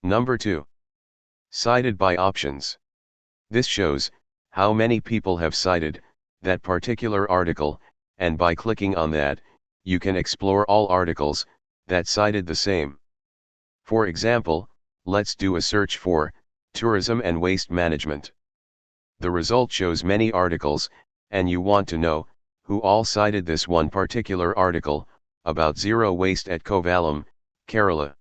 Number 2. Cited by options. This shows how many people have cited that particular article, and by clicking on that, you can explore all articles that cited the same. For example, let's do a search for tourism and waste management. The result shows many articles, and you want to know who all cited this one particular article about zero waste at Kovalam, Kerala.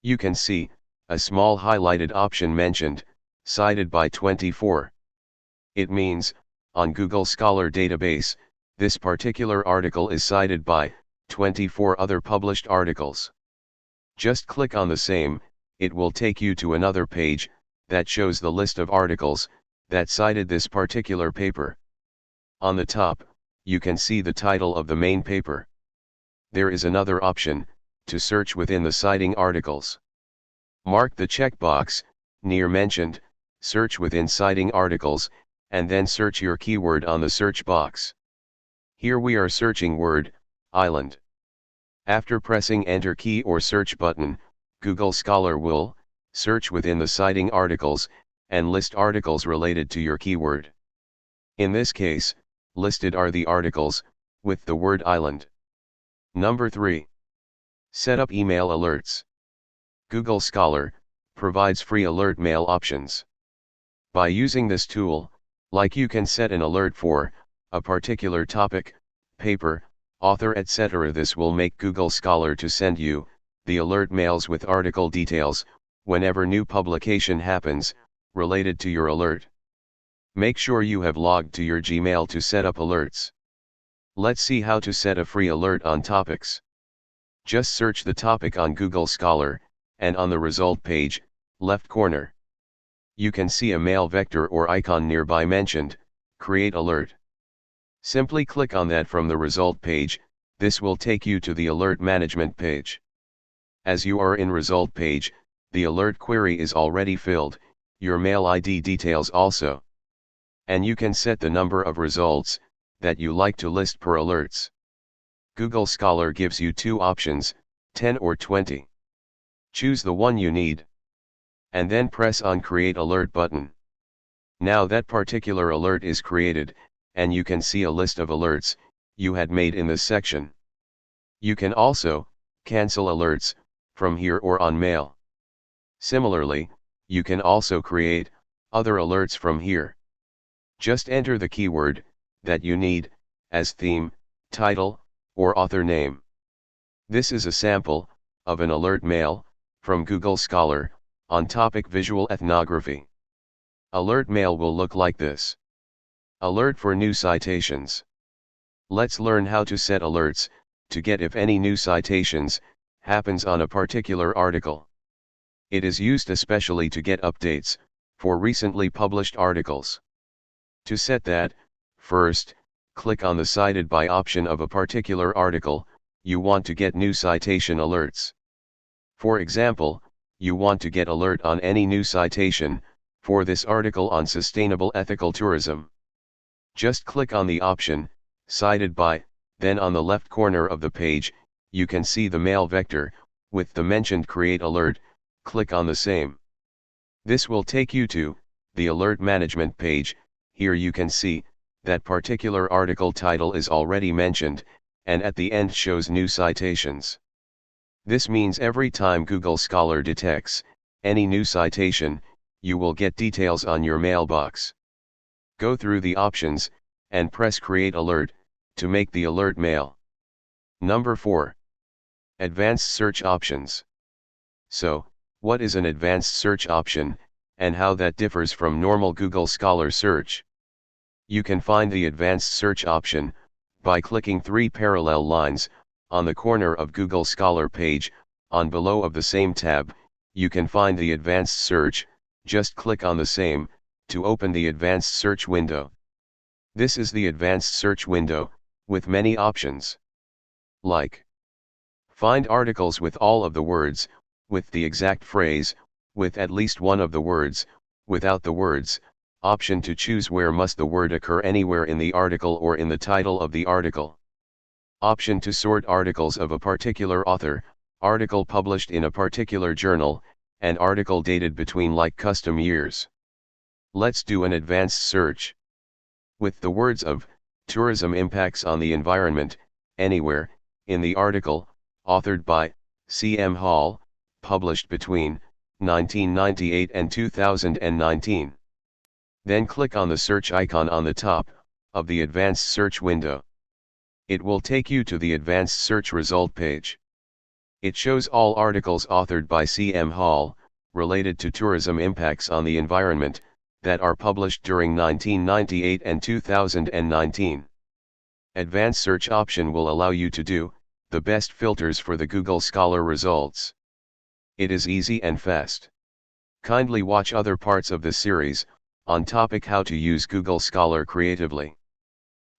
You can see a small highlighted option mentioned, cited by 24. It means, on Google Scholar database, this particular article is cited by 24 other published articles. Just click on the same, it will take you to another page that shows the list of articles that cited this particular paper. On the top, you can see the title of the main paper. There is another option to search within the citing articles. Mark the checkbox near mentioned, search within citing articles, and then search your keyword on the search box. Here we are searching word, island. After pressing enter key or search button, Google Scholar will search within the citing articles and list articles related to your keyword. In this case, listed are the articles with the word island. Number 3. Set up email alerts. Google Scholar provides free alert mail options. By using this tool, like you can set an alert for a particular topic, paper, author, etc. This will make Google Scholar to send you the alert mails with article details whenever new publication happens related to your alert. Make sure you have logged to your Gmail to set up alerts. Let's see how to set a free alert on topics. Just search the topic on Google Scholar, and on the result page, left corner, you can see a mail vector or icon nearby mentioned, Create Alert. Simply click on that from the result page. This will take you to the alert management page. As you are in result page, the alert query is already filled, your mail ID details also. And you can set the number of results that you like to list per alerts. Google Scholar gives you two options, 10 or 20. Choose the one you need. And then press on Create Alert button. Now that particular alert is created, and you can see a list of alerts you had made in this section. You can also cancel alerts from here or on mail. Similarly, you can also create other alerts from here. Just enter the keyword that you need as theme, title, or author name. This is a sample of an alert mail from Google Scholar on topic visual ethnography. Alert mail will look like this. Alert for new citations. Let's learn how to set alerts to get if any new citations happens on a particular article. It is used especially to get updates for recently published articles. To set that, first, click on the Cited by option of a particular article you want to get new citation alerts. For example, you want to get alert on any new citation for this article on sustainable ethical tourism. Just click on the option, Cited by, then on the left corner of the page, you can see the mail vector with the mentioned Create Alert. Click on the same. This will take you to the alert management page. Here you can see that particular article title is already mentioned, and at the end shows new citations. This means every time Google Scholar detects any new citation, you will get details on your mailbox. Go through the options and press Create Alert to make the alert mail. Number 4. Advanced search options. So, what is an advanced search option, and how that differs from normal Google Scholar search? You can find the advanced search option by clicking three parallel lines on the corner of Google Scholar page. On below of the same tab, you can find the advanced search. Just click on the same to open the advanced search window. This is the advanced search window with many options, like find articles with all of the words, with the exact phrase, with at least one of the words, without the words, option to choose where must the word occur, anywhere in the article or in the title of the article. Option to sort articles of a particular author, article published in a particular journal, and article dated between like custom years. Let's do an advanced search. With the words of tourism impacts on the environment anywhere in the article, authored by C.M. Hall, published between 1998 and 2019. Then click on the search icon on the top of the advanced search window. It will take you to the advanced search result page. It shows all articles authored by C.M. Hall, related to tourism impacts on the environment, that are published during 1998 and 2019. Advanced search option will allow you to do the best filters for the Google Scholar results. It is easy and fast. Kindly watch other parts of the series on topic how to use Google Scholar creatively.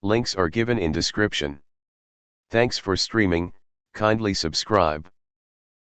Links are given in description. Thanks for streaming, kindly subscribe.